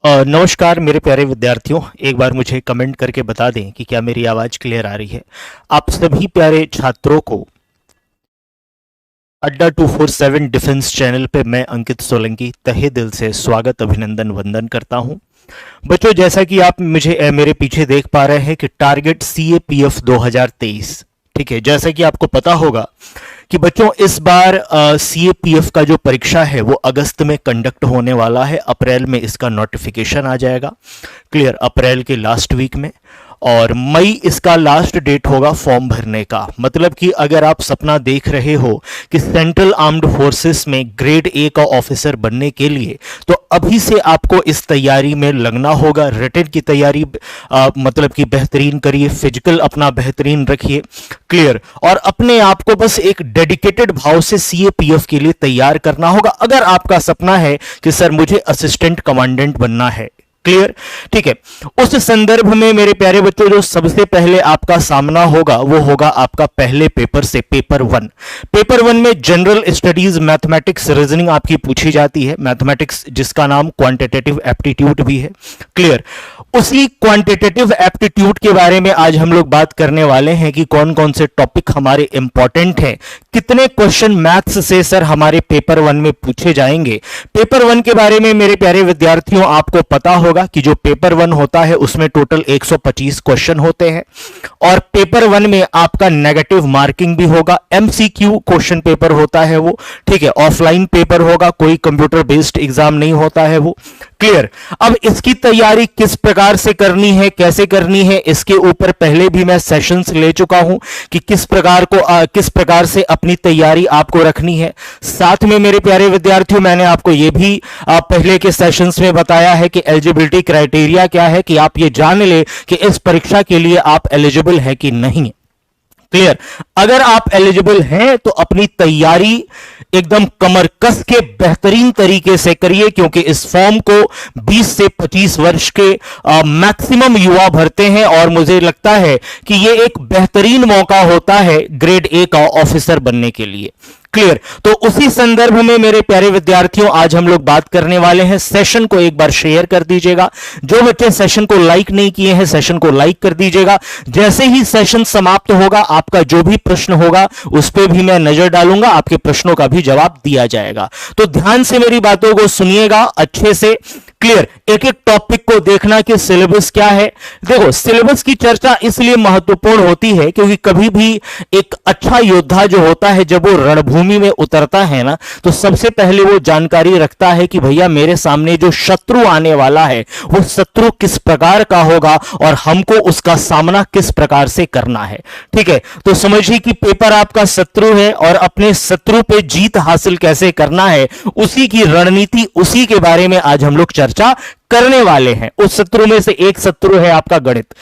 नमस्कार मेरे प्यारे विद्यार्थियों, एक बार मुझे कमेंट करके बता दें कि क्या मेरी आवाज़ क्लियर आ रही है। आप सभी प्यारे छात्रों को अड्डा 247 डिफेंस चैनल पे मैं अंकित सोलंकी तहे दिल से स्वागत, अभिनंदन, वंदन करता हूं। बच्चों, जैसा कि आप मेरे पीछे देख पा रहे हैं कि टारगेट CAPF 2023, ठीक है। जैसा कि आपको पता होगा कि बच्चों इस बार CAPF का जो परीक्षा है वो अगस्त में कंडक्ट होने वाला है। अप्रैल में इसका नोटिफिकेशन आ जाएगा, क्लियर, अप्रैल के लास्ट वीक में। और मई इसका लास्ट डेट होगा फॉर्म भरने का। मतलब कि अगर आप सपना देख रहे हो कि सेंट्रल आर्म्ड फोर्सेस में ग्रेड A का ऑफिसर बनने के लिए, तो अभी से आपको इस तैयारी में लगना होगा। रिटन की तैयारी मतलब कि बेहतरीन करिए, फिजिकल अपना बेहतरीन रखिए, क्लियर, और अपने आप को बस एक डेडिकेटेड भाव से CAPF के लिए तैयार करना होगा। अगर आपका सपना है कि सर मुझे असिस्टेंट कमांडेंट बनना है, क्लियर, ठीक है। उस संदर्भ में मेरे प्यारे बच्चों, जो सबसे पहले आपका सामना होगा वो होगा आपका पहले पेपर से, पेपर 1। पेपर 1 में जनरल स्टडीज, मैथमेटिक्स, रीजनिंग आपकी पूछी जाती है। मैथमेटिक्स जिसका नाम क्वांटिटेटिव एप्टीट्यूड भी है, क्लियर। उसी क्वांटिटेटिव एप्टीट्यूड के बारे में आज हम लोग बात करने वाले हैं कि कौन कौन से टॉपिक हमारे इंपॉर्टेंट हैं, कितने क्वेश्चन मैथ्स से सर हमारे पेपर 1 में पूछे जाएंगे। पेपर 1 के बारे में मेरे प्यारे विद्यार्थियों आपको पता होगा कि जो पेपर 1 होता है उसमें टोटल 125 क्वेश्चन होते हैं, और पेपर 1 में आपका नेगेटिव मार्किंग भी होगा। MCQ क्वेश्चन पेपर होता है वो, ठीक है, ऑफलाइन पेपर होगा, कोई कंप्यूटर बेस्ड एग्जाम नहीं होता है वो, क्लियर। अब इसकी तैयारी किस प्रकार से करनी है, कैसे करनी है, इसके ऊपर पहले भी मैं सेशंस ले चुका हूं कि किस प्रकार से अपनी तैयारी आपको रखनी है। साथ में मेरे प्यारे विद्यार्थियों, मैंने आपको यह भी पहले के सेशंस में बताया है कि एलिजिबिलिटी क्राइटेरिया क्या है, कि आप ये जान ले कि इस परीक्षा के लिए आप एलिजिबल है कि नहीं, क्लियर। अगर आप एलिजिबल हैं तो अपनी तैयारी एकदम कमर कस के बेहतरीन तरीके से करिए, क्योंकि इस फॉर्म को 20 से 25 वर्ष के मैक्सिमम युवा भरते हैं, और मुझे लगता है कि यह एक बेहतरीन मौका होता है ग्रेड A का ऑफिसर बनने के लिए, क्लियर। तो उसी संदर्भ में मेरे प्यारे विद्यार्थियों आज हम लोग बात करने वाले हैं। सेशन को एक बार शेयर कर दीजिएगा। जो बच्चे सेशन को लाइक नहीं किए हैं, सेशन को लाइक कर दीजिएगा। जैसे ही सेशन समाप्त होगा, आपका जो भी प्रश्न होगा उस पर भी मैं नजर डालूंगा, आपके प्रश्नों का भी जवाब दिया जाएगा। तो ध्यान से मेरी बातों को सुनिएगा अच्छे से, क्लियर। एक एक टॉपिक को देखना कि सिलेबस क्या है। देखो, सिलेबस की चर्चा इसलिए महत्वपूर्ण होती है क्योंकि कभी भी एक अच्छा योद्धा जो होता है, जब वो रणभूमि में उतरता है ना, तो सबसे पहले वो जानकारी रखता है कि भैया मेरे सामने जो शत्रु आने वाला है वो शत्रु किस प्रकार का होगा और हमको उसका सामना किस प्रकार से करना है, ठीक है। तो समझिए कि पेपर आपका शत्रु है और अपने शत्रु पे जीत हासिल कैसे करना है, उसी की रणनीति, उसी के बारे में आज हम लोग चर्चा करने वाले हैं। उस शत्रु में से एक शत्रु है आपका गणित,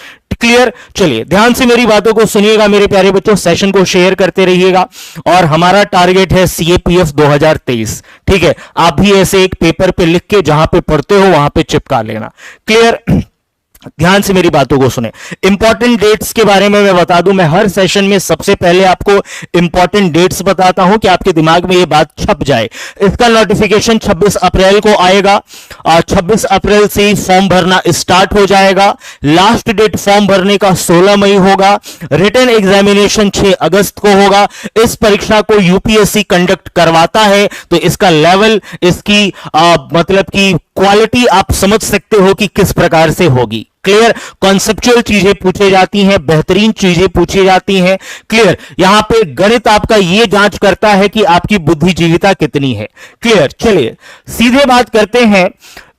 क्लियर। चलिए ध्यान से मेरी बातों को सुनिएगा मेरे प्यारे बच्चों, सेशन को शेयर करते रहिएगा। और हमारा टारगेट है CAPF 2023, ठीक है। आप भी ऐसे एक पेपर पे लिख के जहां पे पढ़ते हो वहां पे चिपका लेना, क्लियर। ध्यान से मेरी बातों को सुने। इंपॉर्टेंट डेट्स के बारे में मैं बता दूं, मैं हर सेशन में सबसे पहले आपको इंपॉर्टेंट डेट्स बताता हूं कि आपके दिमाग में ये बात छप जाए। इसका नोटिफिकेशन 26 अप्रैल को आएगा, और 26 अप्रैल से ही फॉर्म भरना स्टार्ट हो जाएगा। लास्ट डेट फॉर्म भरने का 16 मई होगा। रिटन एग्जामिनेशन 6 अगस्त को होगा। इस परीक्षा को UPSC कंडक्ट करवाता है, तो इसका लेवल, इसकी मतलब की क्वालिटी आप समझ सकते हो कि किस प्रकार से होगी, क्लियर। कॉन्सेप्चुअल चीजें पूछी जाती हैं, बेहतरीन चीजें पूछी जाती हैं, क्लियर। यहां पे गणित आपका ये जांच करता है कि आपकी बुद्धिजीविता कितनी है, क्लियर। चलिए सीधे बात करते हैं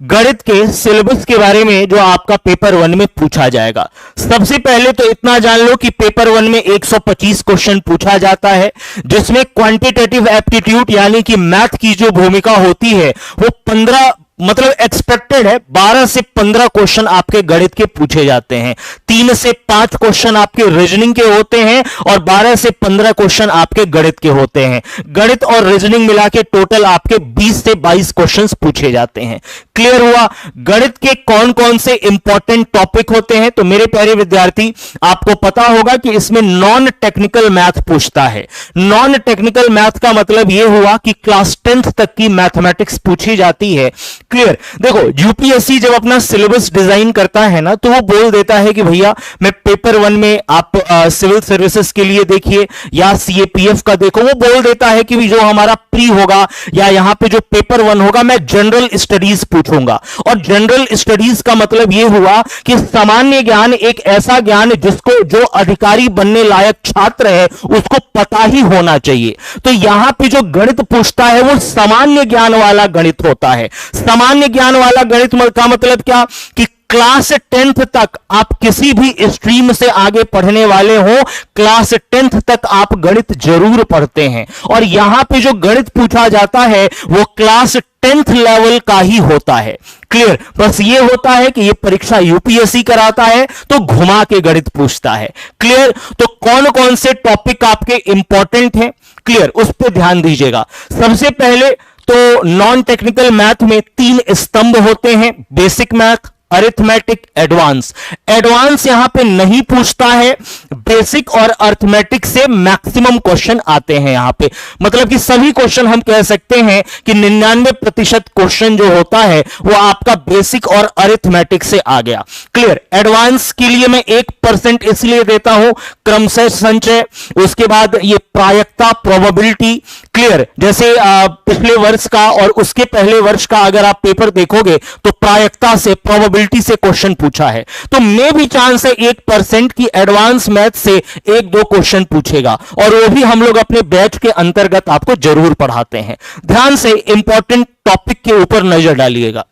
गणित के सिलेबस के बारे में जो आपका पेपर 1 में पूछा जाएगा। सबसे पहले तो इतना जान लो कि पेपर 1 में 125 क्वेश्चन पूछा जाता है, जिसमें क्वांटिटेटिव एप्टीट्यूड यानी कि मैथ की जो भूमिका होती है वो 15 मतलब एक्सपेक्टेड है 12 से 15 क्वेश्चन आपके गणित के पूछे जाते हैं। 3 से 5 क्वेश्चन आपके रीजनिंग के होते हैं और 12 से 15 क्वेश्चन आपके गणित के होते हैं। गणित और रीजनिंग मिला के टोटल आपके 20 से 22 क्वेश्चन पूछे जाते हैं। क्लियर हुआ? गणित के कौन कौन से इंपॉर्टेंट टॉपिक होते हैं? तो मेरे प्यारे विद्यार्थी, आपको पता होगा कि इसमें नॉन टेक्निकल मैथ पूछता है। नॉन टेक्निकल मैथ का मतलब यह हुआ कि क्लास 10th तक की मैथमेटिक्स पूछी जाती है। क्लियर। देखो यूपीएससी जब अपना सिलेबस डिजाइन करता है ना, तो वो बोल देता है कि भैया मैं पेपर 1 में आप सिविल सर्विसेज के लिए देखिए या सीएपीएफ का देखो। वो बोल देता है कि जो हमारा प्री होगा या यहां पे जो पेपर 1 होगा, मैं जनरल स्टडीज पूछूंगा। और जनरल स्टडीज का मतलब ये हुआ कि सामान्य ज्ञान, एक ऐसा ज्ञान जिसको जो अधिकारी बनने लायक छात्र है उसको पता ही होना चाहिए। तो यहां पे जो गणित पूछता है वो सामान्य ज्ञान वाला गणित होता है। सामान्य ज्ञान वाला गणित का मतलब क्या कि क्लास 10th तक आप किसी भी स्ट्रीम से आगे पढ़ने वाले हो, क्लास 10th तक आप गणित जरूर पढ़ते हैं। और यहां पे जो गणित पूछा जाता है वो क्लास 10th लेवल का ही होता है। क्लियर। बस ये होता है कि ये परीक्षा यूपीएससी कराता है तो घुमा के गणित पूछता है। क्लियर। तो कौन कौन से टॉपिक आपके इंपॉर्टेंट हैं, क्लियर, उस पर ध्यान दीजिएगा। सबसे पहले तो नॉन टेक्निकल मैथ में 3 स्तंभ होते हैं, basic math, arithmetic, advance. Advance यहां पे नहीं पूछता है, बेसिक और अरिथमेटिक से मैक्सिमम क्वेश्चन आते हैं यहां पे। मतलब कि सभी क्वेश्चन हम कह सकते हैं कि 99% क्वेश्चन जो होता है वो आपका बेसिक और अरिथमेटिक से आ गया। क्लियर। एडवांस के लिए मैं 1% इसलिए देता हूं, क्रमशः संचय, उसके बाद ये प्रायिकता, प्रोबेबिलिटी। क्लियर। जैसे पिछले वर्ष का और उसके पहले वर्ष का अगर आप पेपर देखोगे तो प्रायिकता से, प्रोबेबिलिटी से क्वेश्चन पूछा है। तो मे भी चांस है 1% की एडवांस मैथ से 1-2 क्वेश्चन पूछेगा, और वो भी हम लोग अपने बैच के अंतर्गत आपको जरूर पढ़ाते हैं। ध्यान से इंपॉर्टेंट टॉपिक के ऊपर नजर डालिएगा।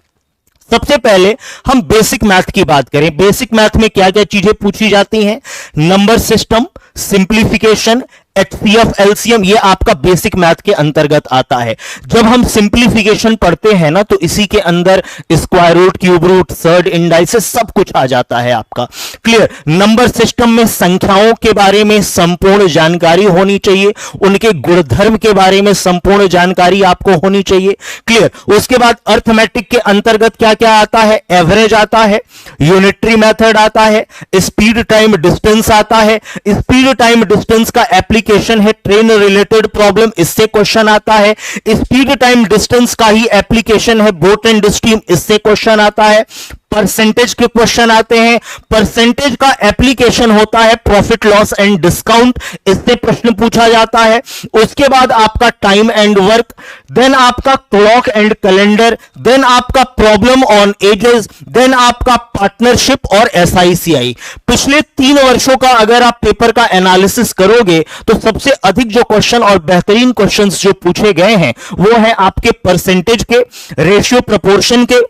सबसे पहले हम बेसिक मैथ की बात करें। बेसिक मैथ में क्या क्या चीजें पूछी जाती हैं? Number system, simplification, HCF, LCM, ये आपका बेसिक मैथ के अंतर्गत आता है। जब हम सिंप्लीफिकेशन पढ़ते हैं ना, तो इसी के अंदर square root, cube root, surd indices सब कुछ आ जाता है आपका। क्लियर। नंबर सिस्टम में संख्याओं के बारे में संपूर्ण जानकारी होनी चाहिए, उनके गुणधर्म के बारे में संपूर्ण जानकारी आपको होनी चाहिए। क्लियर। उसके बाद अर्थमेटिक के अंतर्गत क्या क्या आता है? एवरेज आता है, यूनिटरी मेथड आता है, स्पीड टाइम डिस्टेंस आता है। स्पीड टाइम डिस्टेंस का एप्लीकेशन है ट्रेन रिलेटेड प्रॉब्लम, इससे क्वेश्चन आता है। स्पीड टाइम डिस्टेंस का ही एप्लीकेशन है बोट एंड स्ट्रीम, इससे क्वेश्चन आता है। परसेंटेज के क्वेश्चन आते हैं। परसेंटेज का एप्लीकेशन होता है प्रॉफिट लॉस एंड डिस्काउंट, इससे प्रश्न पूछा जाता है। उसके बाद आपका टाइम एंड वर्क, देन आपका क्लॉक एंड कैलेंडर, देन आपका प्रॉब्लम ऑन एजेस, देन आपका पार्टनरशिप और एसआईसीआई। पिछले 3 वर्षों का अगर आप पेपर का एनालिसिस करोगे तो सबसे अधिक जो क्वेश्चन और बेहतरीन क्वेश्चंस जो पूछे गए हैं वो है आपके परसेंटेज के, रेशियो प्रपोर्शन के,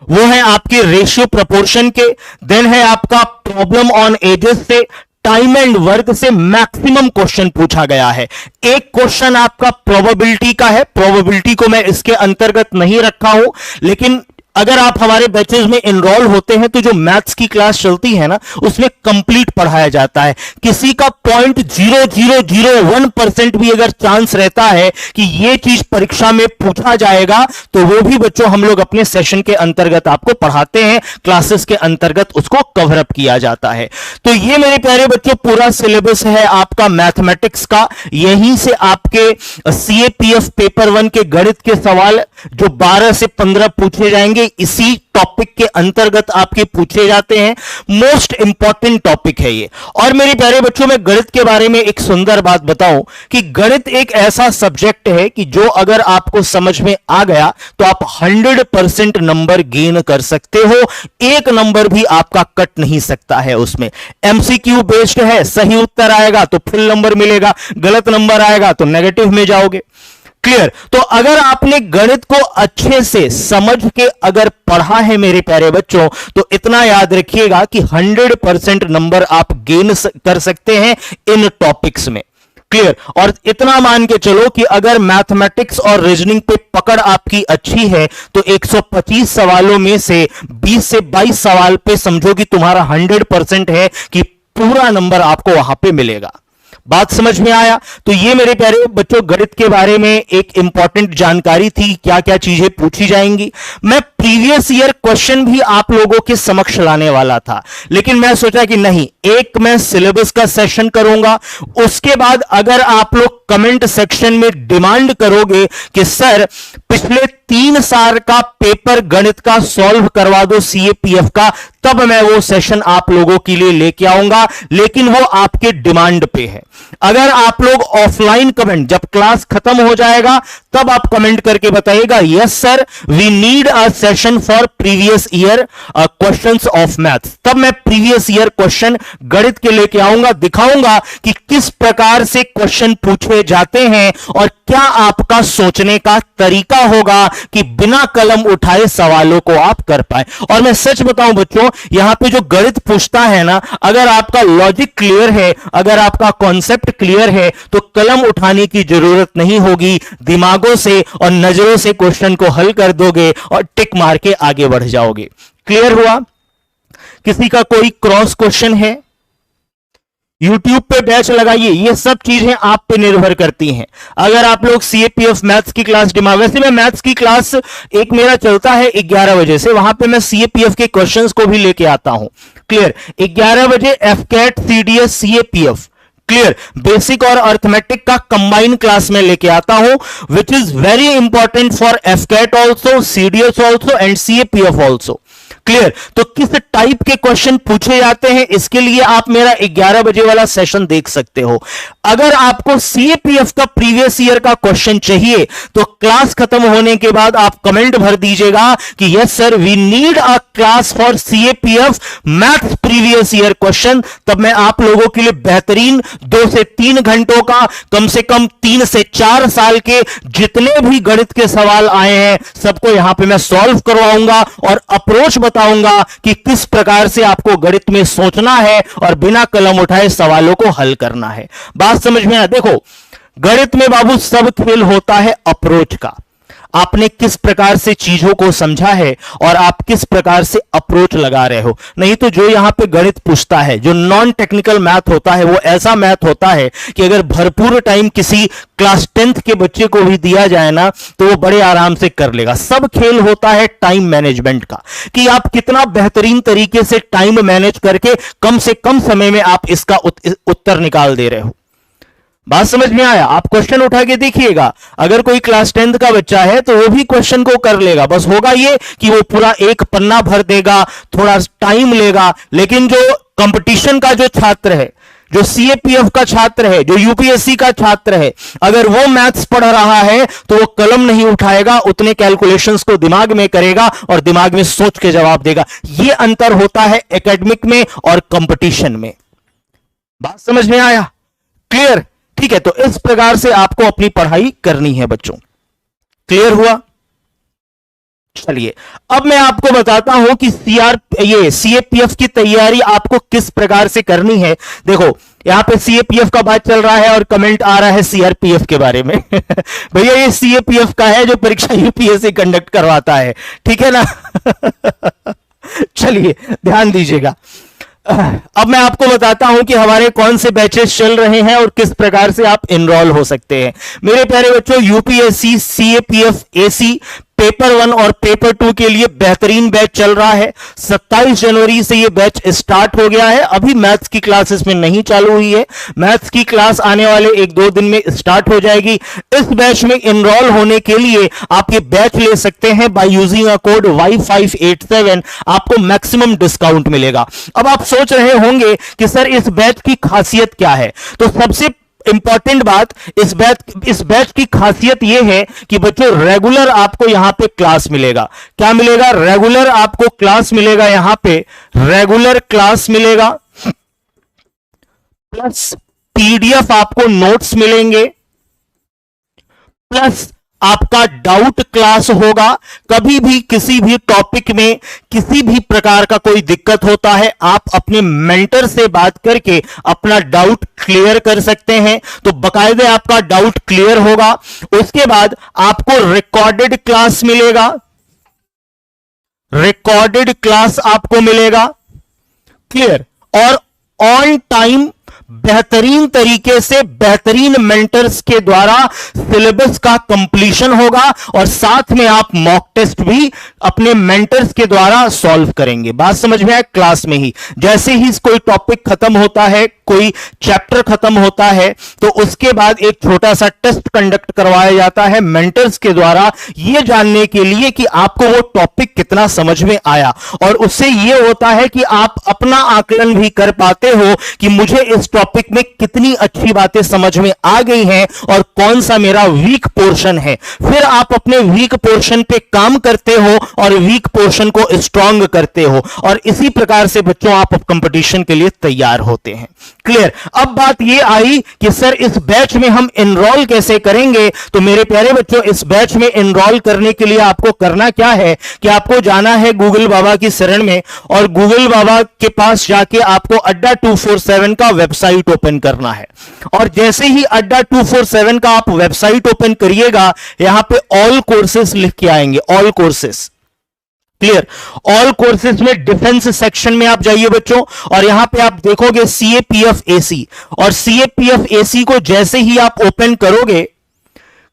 वो है आपके रेशियो प्रपोर्शन के, देन है आपका प्रॉब्लम ऑन एजेस से, टाइम एंड वर्क से मैक्सिमम क्वेश्चन पूछा गया है। एक क्वेश्चन आपका प्रोबेबिलिटी का है, प्रोबेबिलिटी को मैं इसके अंतर्गत नहीं रखा हूं, लेकिन अगर आप हमारे बैचेस में एनरोल होते हैं तो जो मैथ्स की क्लास चलती है ना, उसमें कंप्लीट पढ़ाया जाता है। किसी का 0.0001% भी अगर चांस रहता है कि ये चीज परीक्षा में पूछा जाएगा तो वो भी बच्चों हम लोग अपने सेशन के अंतर्गत आपको पढ़ाते हैं, क्लासेस के अंतर्गत उसको कवर अप किया जाता है। तो ये मेरे प्यारे बच्चों पूरा सिलेबस है आपका मैथमेटिक्स का। यहीं से आपके सीएपीएफ पेपर 1 के गणित के सवाल जो 12 से 15 पूछे जाएंगे इसी टॉपिक के अंतर्गत आपके पूछे जाते हैं। मोस्ट इंपॉर्टेंट टॉपिक है ये। और मेरे प्यारे बच्चों, मैं गणित के बारे में एक सुंदर बात बताऊं कि गणित एक ऐसा सब्जेक्ट है कि जो अगर आपको समझ में आ गया तो आप 100% नंबर गेन कर सकते हो। एक नंबर भी आपका कट नहीं सकता है उसमें। एमसीक्यू बेस्ड है, सही उत्तर आएगा तो फुल नंबर मिलेगा, गलत नंबर आएगा तो नेगेटिव में जाओगे। क्लियर। तो अगर आपने गणित को अच्छे से समझ के अगर पढ़ा है मेरे प्यारे बच्चों, तो इतना याद रखिएगा कि 100% नंबर आप गेन कर सकते हैं इन टॉपिक्स में। क्लियर। और इतना मान के चलो कि अगर मैथमेटिक्स और रीजनिंग पे पकड़ आपकी अच्छी है तो 125 सवालों में से 20 से 22 सवाल पे समझो कि तुम्हारा 100% है कि पूरा नंबर आपको वहां पे मिलेगा। बात समझ में आया? तो ये मेरे प्यारे बच्चों गणित के बारे में एक इंपॉर्टेंट जानकारी थी, क्या क्या चीजें पूछी जाएंगी। मैं प्रीवियस ईयर क्वेश्चन भी आप लोगों के समक्ष लाने वाला था, लेकिन मैं सोचा कि नहीं, एक मैं सिलेबस का सेशन करूंगा, उसके बाद अगर आप लोग कमेंट सेक्शन में डिमांड करोगे कि सर पिछले 3 साल का पेपर गणित का सॉल्व करवा दो सीएपीएफ का, तब मैं वो सेशन आप लोगों के लिए लेके आऊंगा, लेकिन वो आपके डिमांड पे है। अगर आप लोग ऑफलाइन कमेंट, जब क्लास खत्म हो जाएगा तब आप कमेंट करके बताइएगा yes sir we need a session for previous year questions of maths, तब मैं प्रीवियस ईयर क्वेश्चन गणित के लेके आऊंगा, दिखाऊंगा कि किस प्रकार से क्वेश्चन पूछे जाते हैं और क्या आपका सोचने का तरीका होगा कि बिना कलम उठाए सवालों को आप कर पाए। और मैं सच बताऊं बच्चों, यहां पे जो गणित पूछता है ना, अगर आपका लॉजिक क्लियर है, अगर आपका कॉन्सेप्ट क्लियर है, तो कलम उठाने की जरूरत नहीं होगी, दिमागों से और नजरों से क्वेश्चन को हल कर दोगे और टिक मार के आगे बढ़ जाओगे। क्लियर हुआ? किसी का कोई क्रॉस क्वेश्चन है? YouTube पे बैच लगाइए, ये सब चीजें आप पे निर्भर करती हैं। अगर आप लोग सीएपीएफ मैथ्स की क्लास डिमांड, वैसे मैं मैथ्स की क्लास एक मेरा चलता है 11 बजे से, वहां पे मैं सीएपीएफ के क्वेश्चंस को भी लेके आता हूं। क्लियर? 11 बजे AFCAT CDS CAPF clear basic और अर्थमेटिक का कंबाइन क्लास में लेके आता हूं, which is very important for AFCAT also, CDS also and CAPF also. Clear? तो किस टाइप के क्वेश्चन पूछे जाते हैं, इसके लिए आप मेरा 11 बजे वाला सेशन देख सकते हो। अगर आपको सीएपीएफ का प्रीवियस ईयर का क्वेश्चन चाहिए तो क्लास खत्म होने के बाद आप कमेंट भर दीजिएगा कि yes sir we need a class for CAPF maths previous year question, तब मैं आप लोगों के लिए बेहतरीन 2 से 3 घंटों का, कम से कम 3 से 4 साल के जितने भी गणित के सवाल आए हैं सबको यहां पे मैं सॉल्व करवाऊंगा और अप्रोच बताऊंगा कि किस प्रकार से आपको गणित में सोचना है और बिना कलम उठाए सवालों को हल करना है। बात समझ में आया? देखो, गणित में बाबू सब खेल होता है अप्रोच का। आपने किस प्रकार से चीजों को समझा है और आप किस प्रकार से अप्रोच लगा रहे हो। नहीं तो जो यहां पे गणित पूछता है, जो नॉन टेक्निकल मैथ होता है, वो ऐसा मैथ होता है कि अगर भरपूर टाइम किसी क्लास 10th के बच्चे को भी दिया जाए ना तो वो बड़े आराम से कर लेगा। सब खेल होता है टाइम मैनेजमेंट का, कि आप कितना बेहतरीन तरीके से टाइम मैनेज करके कम से कम समय में आप इसका उत्तर निकाल दे रहे हो। बात समझ में आया? आप क्वेश्चन उठा के देखिएगा, अगर कोई क्लास 10th का बच्चा है तो वो भी क्वेश्चन को कर लेगा, बस होगा ये कि वो पूरा एक पन्ना भर देगा, थोड़ा टाइम लेगा। लेकिन जो कंपटीशन का जो छात्र है, जो सीएपीएफ का छात्र है, जो यूपीएससी का छात्र है, अगर वो मैथ्स पढ़ रहा है तो वो कलम नहीं उठाएगा, उतने कैलकुलेशंस को दिमाग में करेगा और दिमाग में सोच के जवाब देगा। ये अंतर होता है एकेडमिक में और कंपटीशन में। बात समझ में आया? क्लियर? ठीक है, तो इस प्रकार से आपको अपनी पढ़ाई करनी है बच्चों। क्लियर हुआ? चलिए अब मैं आपको बताता हूं कि सीएपीएफ की तैयारी आपको किस प्रकार से करनी है। देखो यहां पे सीएपीएफ का बात चल रहा है और कमेंट आ रहा है सीआरपीएफ के बारे में भैया ये सीएपीएफ का है जो परीक्षा यूपीएससी कंडक्ट करवाता है, ठीक है ना चलिए ध्यान दीजिएगा। अब मैं आपको बताता हूं कि हमारे कौन से बैचेस चल रहे हैं और किस प्रकार से आप एनरोल हो सकते हैं। मेरे प्यारे बच्चों, यूपीएससी सीएपीएफ एसी पेपर 1 और पेपर 2 के लिए बेहतरीन बैच चल रहा है। 27 जनवरी से ये बैच स्टार्ट हो गया है। अभी मैथ्स की क्लास इसमें नहीं चालू हुई है, मैथ्स की क्लास आने वाले 1-2 दिन में स्टार्ट हो जाएगी। इस बैच में एनरोल होने के लिए आप ये बैच ले सकते हैं by using a code Y587, आपको मैक्सिमम डिस्काउंट मिलेगा। अब आप सोच रहे होंगे कि सर इस बैच की खासियत क्या है, तो सबसे इंपॉर्टेंट बात, इस बैच की खासियत यह है कि बच्चों रेगुलर आपको यहां पे क्लास मिलेगा। क्या मिलेगा? रेगुलर आपको क्लास मिलेगा, यहां पे रेगुलर क्लास मिलेगा, प्लस पीडीएफ आपको नोट्स मिलेंगे, प्लस आपका डाउट क्लास होगा। कभी भी किसी भी टॉपिक में किसी भी प्रकार का कोई दिक्कत होता है, आप अपने मेंटर से बात करके अपना डाउट क्लियर कर सकते हैं, तो बकायदे आपका डाउट क्लियर होगा। उसके बाद आपको रिकॉर्डेड क्लास मिलेगा, रिकॉर्डेड क्लास आपको मिलेगा, क्लियर, और ऑन टाइम बेहतरीन तरीके से बेहतरीन मेंटर्स के द्वारा सिलेबस का कंप्लीशन होगा और साथ में आप मॉक टेस्ट भी अपने मेंटर्स के द्वारा सॉल्व करेंगे। बात समझ में आए? क्लास में ही जैसे ही कोई टॉपिक खत्म होता है, कोई चैप्टर खत्म होता है, तो उसके बाद एक छोटा सा टेस्ट कंडक्ट करवाया जाता है मेंटर्स के द्वारा, यह जानने के लिए कि आपको वो टॉपिक कितना समझ में आया, और उससे यह होता है कि आप अपना आकलन भी कर पाते हो कि मुझे इस टॉपिक में कितनी अच्छी बातें समझ में आ गई हैं और कौन सा मेरा वीक पोर्शन है। फिर आप अपने वीक पोर्शन पे काम करते हो और वीक पोर्शन को स्ट्रांग करते हो, और इसी प्रकार से बच्चों आप कंपटीशन के लिए तैयार होते हैं। क्लियर? अब बात यह आई कि सर इस बैच में हम एनरोल कैसे करेंगे? तो मेरे प्यारे बच्चों, इस बैच में एनरोल करने के लिए आपको करना क्या है कि आपको जाना है गूगल बाबा की शरण में, और गूगल बाबा के पास जाके आपको अड्डा 247 का वेबसाइट ओपन करना है। और जैसे ही अड्डा 247 का आप वेबसाइट ओपन करिएगा, यहां पे ऑल कोर्सेस लिख के आएंगे, all courses. Clear? All courses में डिफेंस सेक्शन में आप जाइए बच्चों, और यहां पे आप देखोगे सीएपीएफ एसी, और सीएपीएफ एसी को जैसे ही आप ओपन करोगे,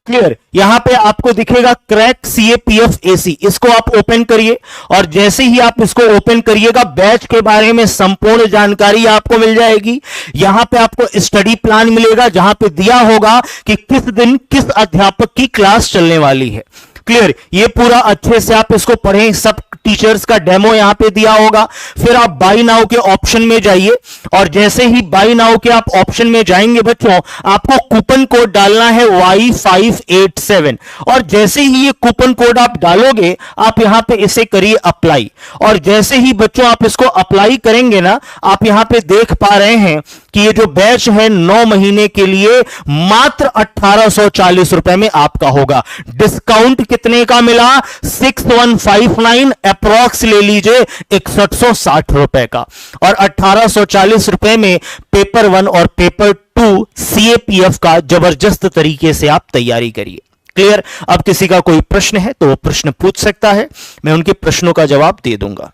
क्लियर, यहां पे आपको दिखेगा क्रैक सीएपीएफ एसी, इसको आप ओपन करिए, और जैसे ही आप इसको ओपन करिएगा, बैच के बारे में संपूर्ण जानकारी आपको मिल जाएगी। यहां पे आपको स्टडी प्लान मिलेगा, जहां पे दिया होगा कि किस दिन किस अध्यापक की क्लास चलने वाली है। क्लियर? ये पूरा अच्छे से आप इसको पढ़ें, सब टीचर्स का डेमो यहां पे दिया होगा। फिर आप बाई नाउ के ऑप्शन में जाइए, और जैसे ही बाई नाउ के आप ऑप्शन में जाएंगे बच्चों, आपको कूपन कोड डालना है Y587, और जैसे ही ये कूपन कोड आप डालोगे, आप यहां पे इसे करिए अप्लाई, और जैसे ही बच्चों आप इसको अप्लाई करेंगे ना, आप यहां पे देख पा रहे हैं कि ये जो बैच है 9 महीने के लिए मात्र 1840 रुपए में आपका होगा। डिस्काउंट कितने का मिला? 6159, अप्रॉक्स ले लीजिए 6160 रुपए का, और 1840 रुपए में पेपर 1 और पेपर 2 सीएपीएफ का जबरदस्त तरीके से आप तैयारी करिए। क्लियर? अब किसी का कोई प्रश्न है तो वो प्रश्न पूछ सकता है, मैं उनके प्रश्नों का जवाब दे दूंगा।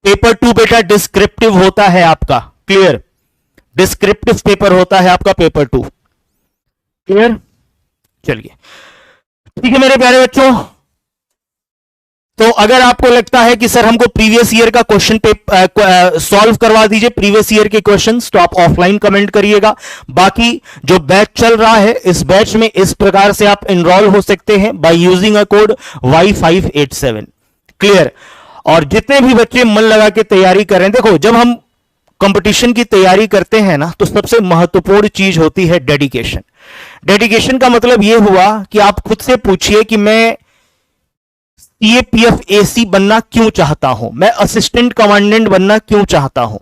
पेपर 2 बेटा डिस्क्रिप्टिव होता है आपका। क्लियर? डिस्क्रिप्टिव पेपर होता है आपका पेपर 2। क्लियर? चलिए, ठीक है मेरे प्यारे बच्चों। तो अगर आपको लगता है कि सर हमको प्रीवियस ईयर का क्वेश्चन पे सॉल्व करवा दीजिए, प्रीवियस ईयर के क्वेश्चंस, तो आप ऑफलाइन कमेंट करिएगा। बाकी जो बैच चल रहा है, इस बैच में इस प्रकार से आप एनरोल हो सकते हैं by using a code Y587। Clear? और जितने भी बच्चे मन लगा के तैयारी कर रहे हैं, देखो जब हम कंपटीशन की तैयारी करते हैं ना, तो सबसे महत्वपूर्ण चीज होती है डेडिकेशन। डेडिकेशन का मतलब यह हुआ कि आप खुद से पूछिए कि मैं सीएपीएफ एसी बनना क्यों चाहता हूं, मैं असिस्टेंट कमांडेंट बनना क्यों चाहता हूं।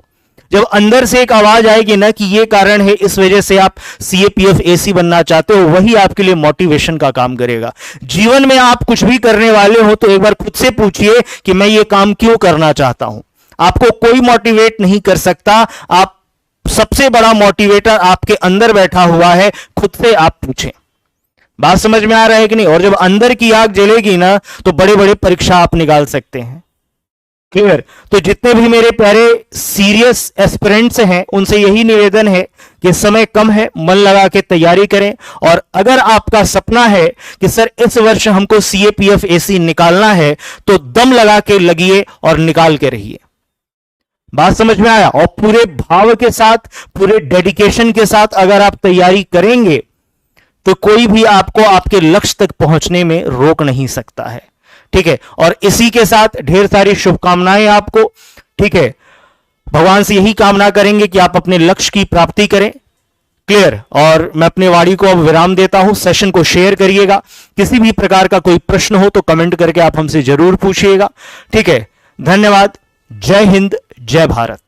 जब अंदर से एक आवाज आएगी ना कि ये कारण है, इस वजह से आप सीएपीएफ एसी बनना चाहते हो, वही आपके लिए मोटिवेशन का काम करेगा। जीवन में आप कुछ भी करने वाले हो तो एक बार खुद से पूछिए कि मैं ये काम क्यों करना चाहता हूं। आपको कोई मोटिवेट नहीं कर सकता, आप सबसे बड़ा मोटिवेटर आपके अंदर बैठा हुआ है, खुद से आप पूछें। बात समझ में आ रहा है कि नहीं? और जब अंदर की आग जलेगी ना, तो बड़े बड़े परीक्षा आप निकाल सकते हैं। क्लियर? तो जितने भी मेरे प्यारे सीरियस एस्पिरेंट्स हैं, उनसे यही निवेदन है कि समय कम है, मन लगा के तैयारी करें। और अगर आपका सपना है कि सर इस वर्ष हमको सीएपीएफ एसी निकालना है, तो दम लगा के लगिए और निकाल के रहिए। बात समझ में आया? और पूरे भाव के साथ, पूरे डेडिकेशन के साथ अगर आप तैयारी करेंगे, तो कोई भी आपको आपके लक्ष्य तक पहुंचने में रोक नहीं सकता है। ठीक है? और इसी के साथ ढेर सारी शुभकामनाएं आपको। ठीक है? भगवान से यही कामना करेंगे कि आप अपने लक्ष्य की प्राप्ति करें। क्लियर? और मैं अपने वाणी को अब विराम देता हूं। सेशन को शेयर करिएगा। किसी भी प्रकार का कोई प्रश्न हो तो कमेंट करके आप हमसे जरूर पूछिएगा। ठीक है? धन्यवाद। जय हिंद, जय भारत।